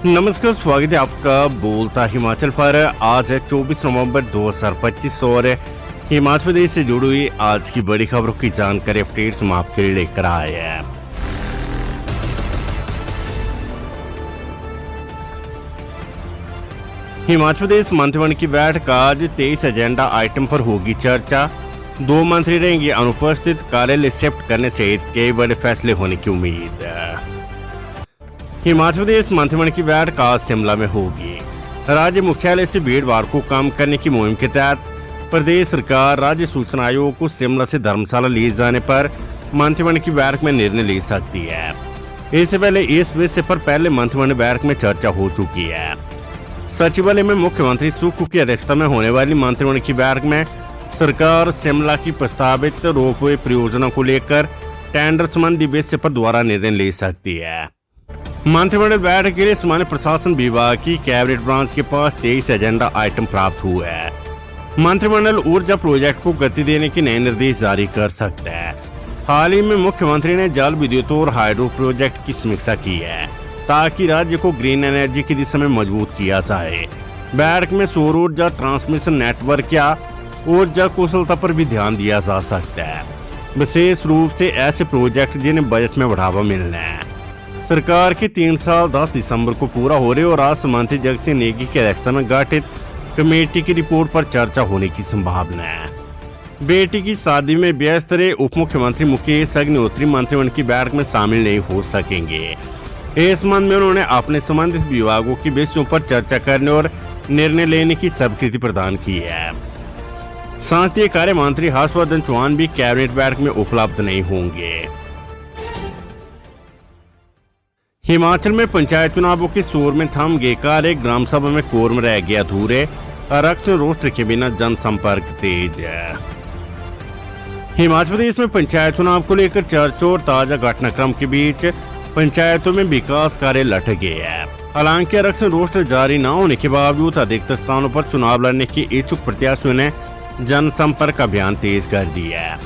नमस्कार, स्वागत है आपका बोलता हिमाचल पर। आज है 24 नवंबर 2025 और हिमाचल प्रदेश से जुड़ी हुई आज की बड़ी खबरों की जानकारी अपडेट्स हम आपके लिए लेकर आए हैं। हिमाचल प्रदेश मंत्रिमंडल की बैठक आज 23 एजेंडा आइटम पर होगी चर्चा। 2 मंत्री रहेंगे अनुपस्थित, कार्यालय शिफ्ट करने सहित कई बड़े फैसले होने की उम्मीद है। हिमाचल प्रदेश मंत्रिमंडल की बैठक आज शिमला में होगी। राज्य मुख्यालय से भीड़ भाड़ को कम करने की मुहिम के तहत प्रदेश सरकार राज्य सूचना आयोग को शिमला से धर्मशाला ले जाने पर मंत्रिमंडल की बैठक में निर्णय ले सकती है। इससे पहले इस विषय पर पहले मंत्रिमंडल बैठक में चर्चा हो चुकी है। सचिवालय में मुख्यमंत्री सुक्खू की अध्यक्षता में होने वाली मंत्रिमंडल की बैठक में सरकार शिमला की प्रस्तावित रोपवे परियोजना को लेकर टेंडर संबंधी विषय पर दोबारा निर्णय ले सकती है। मंत्रिमंडल बैठक के लिए सामान्य प्रशासन विभाग की कैबिनेट ब्रांच के पास 23 एजेंडा आइटम प्राप्त हुए हैं। मंत्रिमंडल ऊर्जा प्रोजेक्ट को गति देने के नए निर्देश जारी कर सकता है। हाल ही में मुख्यमंत्री ने जल विद्युत और हाइड्रो प्रोजेक्ट की समीक्षा की है ताकि राज्य को ग्रीन एनर्जी की दिशा में मजबूत किया जाए। बैठक में सौर ऊर्जा ट्रांसमिशन नेटवर्क या ऊर्जा कुशलता पर भी ध्यान दिया जा सकता है, विशेष रूप से ऐसे प्रोजेक्ट जिन्हें बजट में बढ़ावा मिलना है। सरकार के 3 साल 10 दिसंबर को पूरा हो रहे और आज मंत्री जगत सिंह नेगी की अध्यक्षता में गठित कमेटी की रिपोर्ट पर चर्चा होने की संभावना है। बेटी की शादी में व्यस्त रहे उप मुख्यमंत्री मुकेश अग्निहोत्री मंत्रिमंडल की बैठक में शामिल नहीं हो सकेंगे। इस संबंध में उन्होंने अपने संबंधित विभागों के विषयों पर चर्चा करने और निर्णय लेने की स्वीकृति प्रदान की है। संसदीय कार्य मंत्री हर्षवर्धन चौहान भी कैबिनेट बैठक में उपलब्ध नहीं होंगे। हिमाचल में पंचायत चुनावों के शोर में थम गए कार्य, ग्राम सभा में कोरम रह गया अधूरे, आरक्षण रोस्टर के बिना जनसंपर्क तेज। हिमाचल प्रदेश में पंचायत चुनाव को लेकर चर्चा और ताजा घटनाक्रम के बीच पंचायतों में विकास कार्य लटक गए हैं। हालांकि आरक्षण रोस्टर जारी न होने के बावजूद अधिकतर स्थानों पर चुनाव लड़ने के इच्छुक प्रत्याशियों ने जनसंपर्क अभियान तेज कर दिया है।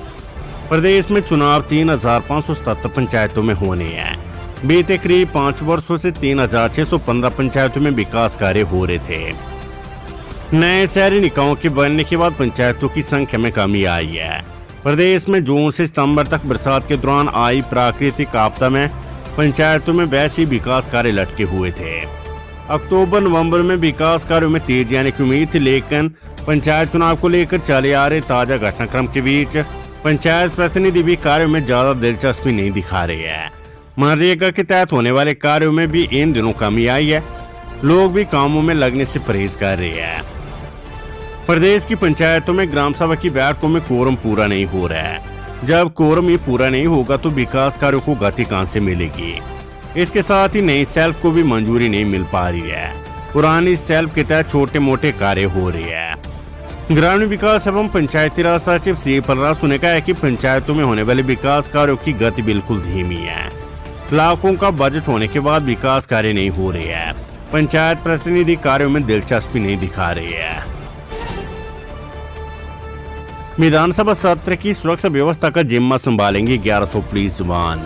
प्रदेश में चुनाव 3577 पंचायतों में होने हैं। बीते करीब 5 वर्षों से 3615 पंचायतों में विकास कार्य हो रहे थे। नए शहरी निकायों के बनने के बाद पंचायतों की संख्या में कमी आई है। प्रदेश में जून से सितंबर तक बरसात के दौरान आई प्राकृतिक आपदा में पंचायतों में वैसे विकास कार्य लटके हुए थे। अक्टूबर नवंबर में विकास कार्यों में तेजी आने की उम्मीद थी, लेकिन पंचायत चुनाव को लेकर चले आ रहे ताजा घटनाक्रम के बीच पंचायत प्रतिनिधि भी कार्यों में ज्यादा दिलचस्पी नहीं दिखा रहे हैं। मनरेगा के तहत होने वाले कार्यों में भी इन दिनों कमी आई है। लोग भी कामों में लगने से परहेज कर रहे हैं। प्रदेश की पंचायतों में ग्राम सभा की बैठकों में कोरम पूरा नहीं हो रहा है। जब कोरम ही पूरा नहीं होगा तो विकास कार्यों को गति कहां से मिलेगी। इसके साथ ही नई सेल्फ को भी मंजूरी नहीं मिल पा रही है। पुरानी सेल्फ के तहत छोटे मोटे कार्य हो रहे हैं। ग्रामीण विकास एवं पंचायती राज सचिव सी पलरासु ने कहा है कि पंचायतों में होने वाले विकास कार्यों की गति बिल्कुल धीमी है। लाखों का बजट होने के बाद विकास कार्य नहीं हो रहे हैं। पंचायत प्रतिनिधि कार्यों में दिलचस्पी नहीं दिखा रहे हैं। विधानसभा सत्र की सुरक्षा व्यवस्था का जिम्मा संभालेंगे 1100 पुलिस जवान।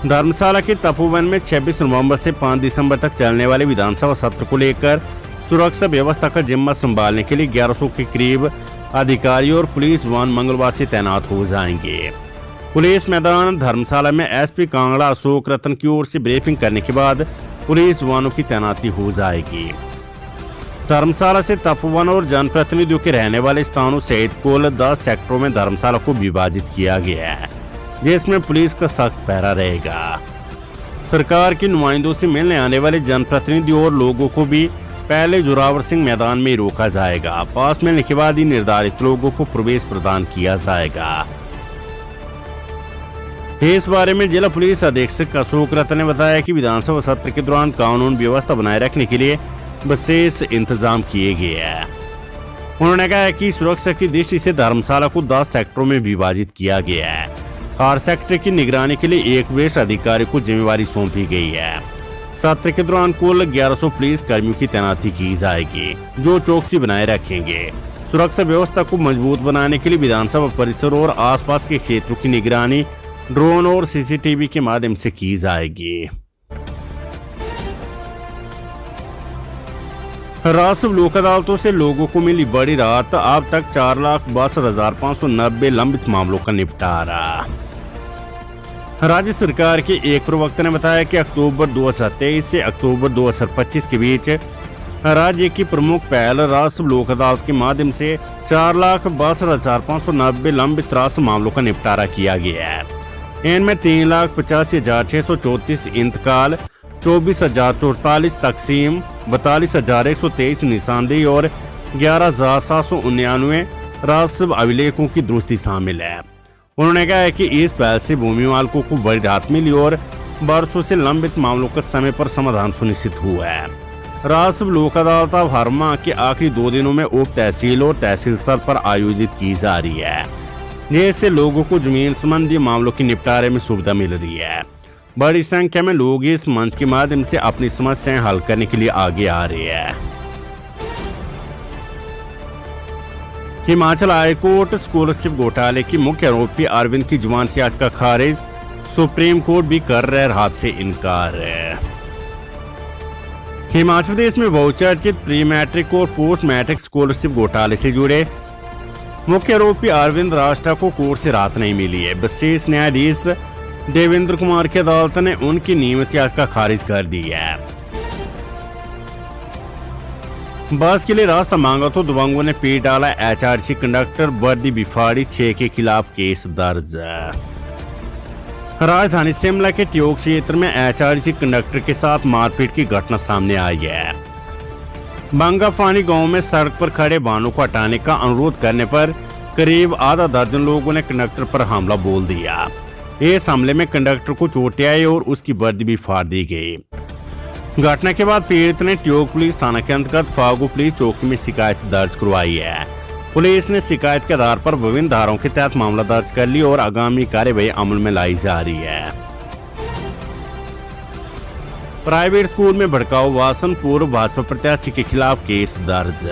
धर्मशाला के तपोवन में 26 नवंबर से 5 दिसंबर तक चलने वाले विधानसभा सत्र को लेकर सुरक्षा व्यवस्था का जिम्मा संभालने के लिए 1100 के करीब अधिकारी और पुलिस जवान मंगलवार से तैनात हो जाएंगे। पुलिस मैदान धर्मशाला में एसपी कांगड़ा अशोक रतन की ओर से ब्रीफिंग करने के बाद पुलिस जवानों की तैनाती हो जाएगी। धर्मशाला से तपोवन और जनप्रतिनिधियों के रहने वाले स्थानों सहित कुल 10 सेक्टरों में धर्मशाला को विभाजित किया गया है, जिसमें पुलिस का सख्त पहरा रहेगा। सरकार के नुमाइंदों से मिलने आने वाले जनप्रतिनिधियों और लोगों को भी पहले जोरावर सिंह मैदान में रोका जाएगा। पास मिलने के बाद ही निर्धारित लोगों को प्रवेश प्रदान किया जाएगा। इस बारे में जिला पुलिस अधीक्षक अशोक रतन ने बताया कि विधानसभा सत्र के दौरान कानून व्यवस्था बनाए रखने के लिए विशेष इंतजाम किए गए हैं। उन्होंने कहा कि सुरक्षा की दृष्टि से धर्मशाला को 10 सेक्टरों में विभाजित किया गया है। हर सेक्टर की निगरानी के लिए एक वरिष्ठ अधिकारी को जिम्मेवारी सौंपी गई है। सत्र के दौरान कुल 1100 पुलिस कर्मियों की तैनाती की जाएगी, जो चौकसी बनाए रखेंगे। सुरक्षा व्यवस्था को मजबूत बनाने के लिए विधानसभा परिसर और आसपास के क्षेत्रों की निगरानी ड्रोन और सीसीटीवी के माध्यम से की जाएगी। राष्ट्रीय लोक अदालतों से लोगों को मिली बड़ी राहत, अब तक 4,62,590 लंबित मामलों का निपटारा। राज्य सरकार के एक प्रवक्ता ने बताया कि अक्टूबर 2023 से अक्टूबर 2025 के बीच राज्य की प्रमुख पहल राष्ट्रीय लोक अदालत के माध्यम से 4,62,590 लंबित राष्ट्रीय मामलों का निपटारा किया गया है। इनमें 3,85,634 इंतकाल, 24,044 तकसीम, 42,123 निशानदेही और 11,799 राष्ट्रीय अभिलेखों की दुरुस्ती शामिल है। उन्होंने कहा कि इस पहल से भूमि मालिकों को बड़ी राहत मिली और वर्षों से लंबित मामलों का समय पर समाधान सुनिश्चित हुआ है। राष्ट्रीय लोक अदालत अब हर माह के आखिरी 2 दिनों में उप तहसील और तहसील स्तर पर आयोजित की जा रही है, जिससे लोगों को जमीन संबंधी मामलों के निपटारे में सुविधा मिल रही है। बड़ी संख्या में लोग इस मंच के माध्यम से अपनी समस्याएं हल करने के लिए आगे आ रहे हैं। हिमाचल हाईकोर्ट स्कॉलरशिप घोटाले की मुख्य आरोपी अरविंद की जमानत याचिका खारिज, सुप्रीम कोर्ट भी कर रहे राहत से इनकार। हिमाचल प्रदेश में बहुचर्चित प्री मैट्रिक और पोस्ट मैट्रिक स्कॉलरशिप घोटाले से जुड़े मुख्य आरोपी अरविंद राष्ट्रा को कोर्ट से राहत नहीं मिली है। विशेष न्यायाधीश देवेंद्र कुमार की अदालत ने उनकी नियमित याचिका खारिज कर दी है। बस के लिए रास्ता मांगा तो दबंगों ने पीट डाला एचआरसी कंडक्टर, वर्दी बिफाड़ी, 6 के खिलाफ केस दर्ज। राजधानी शिमला के ट्योक क्षेत्र में एचआरसी कंडक्टर के साथ मारपीट की घटना सामने आई है। बंगाफानी गांव में सड़क पर खड़े वाहनों को हटाने का अनुरोध करने पर करीब आधा दर्जन लोगों ने कंडक्टर पर हमला बोल दिया। इस हमले में कंडक्टर को चोटें आई और उसकी वर्दी भी फाड़ दी गई। घटना के बाद पीड़ित ने ट्योक पुलिस थाना के अंतर्गत फागू पुलिस चौकी में शिकायत दर्ज करवाई है। पुलिस ने शिकायत के आधार पर विभिन्न धाराओं के तहत मामला दर्ज कर ली और आगामी कार्यवाही अमल में लाई जा रही है। प्राइवेट स्कूल में भड़काऊ भाषण, पूर्व भाजपा प्रत्याशी के खिलाफ केस दर्ज।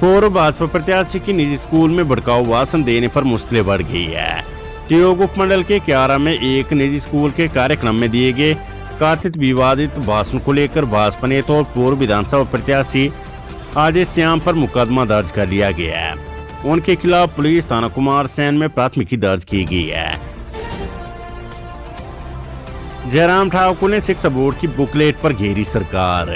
पूर्व भाजपा प्रत्याशी की निजी स्कूल में भड़काऊ भाषण देने पर मुश्किलें बढ़ गई है। ट्योक उपमंडल के क्यारा में एक निजी स्कूल के कार्यक्रम में दिए गए कथित विवादित भाषण को लेकर भाजपा नेता और पूर्व विधानसभा प्रत्याशी अजय श्याम पर मुकदमा दर्ज कर लिया गया है। उनके खिलाफ पुलिस थाना कुमार सैन में प्राथमिकी दर्ज की गई है। जयराम ठाकुर ने शिक्षा बोर्ड की बुकलेट पर घेरी सरकार।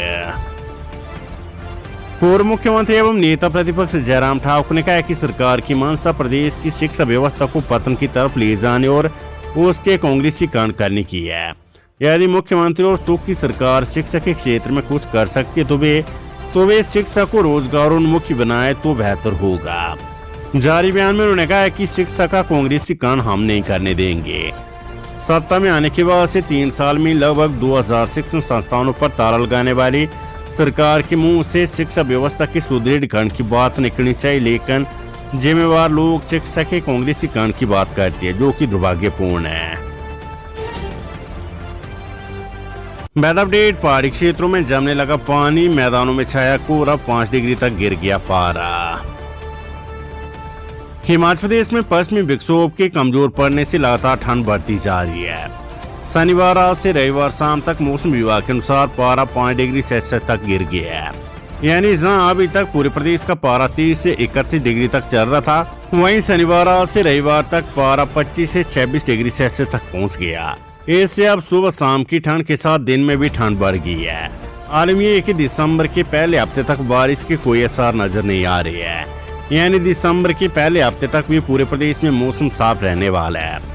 पूर्व मुख्यमंत्री एवं नेता प्रतिपक्ष जयराम ठाकुर ने कहा कि सरकार की मंशा प्रदेश की शिक्षा व्यवस्था को पतन की तरफ ले जाने और उसके कांग्रेसीकरण करने की है। यदि मुख्यमंत्री और सुख की सरकार शिक्षा के क्षेत्र में कुछ कर सकती है तो वे शिक्षा को रोजगारोन्मुखी बनाए तो बेहतर होगा। जारी बयान में उन्होंने कहा कि शिक्षा का कांग्रेसीकरण हम नहीं करने देंगे। सत्ता में आने के बाद से 3 साल में लगभग 2000 शिक्षण संस्थानों पर ताला लगाने वाली सरकार के मुंह से शिक्षा व्यवस्था के सुदृढ़ीकरण की बात निकलनी चाहिए, लेकिन जिम्मेवार लोग शिक्षा के कांग्रेसीकरण की बात करते हैं, जो कि दुर्भाग्यपूर्ण है। Weather update. पहाड़ी क्षेत्रों में जमने लगा पानी, मैदानों में छाया कोहरा, 5 डिग्री तक गिर गया पारा। हिमाचल प्रदेश में पश्चिमी विक्षोभ के कमजोर पड़ने से लगातार ठंड बढ़ती जा रही है। शनिवार रात से रविवार शाम तक मौसम विभाग के अनुसार पारा 5 डिग्री सेल्सियस तक गिर गया है। यानी जहां अभी तक पूरे प्रदेश का पारा 30 से 31 डिग्री तक चल रहा था, वहीं शनिवार रात से रविवार तक पारा 25 से 26 डिग्री सेल्सियस तक पहुंच गया। इससे अब सुबह शाम की ठंड के साथ दिन में भी ठंड बढ़ गई है। आलम यह है कि दिसंबर के पहले हफ्ते तक बारिश के कोई असर नजर नहीं आ रहे हैं। यानी दिसंबर के पहले हफ्ते तक भी पूरे प्रदेश में मौसम साफ रहने वाला है।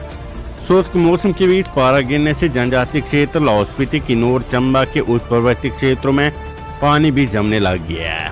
शुष्क मौसम के बीच पारा गिरने से जनजातीय क्षेत्र लाहौल स्पीति, किन्नौर, चंबा के उच्च पर्वतीय क्षेत्रों में पानी भी जमने लग गया है।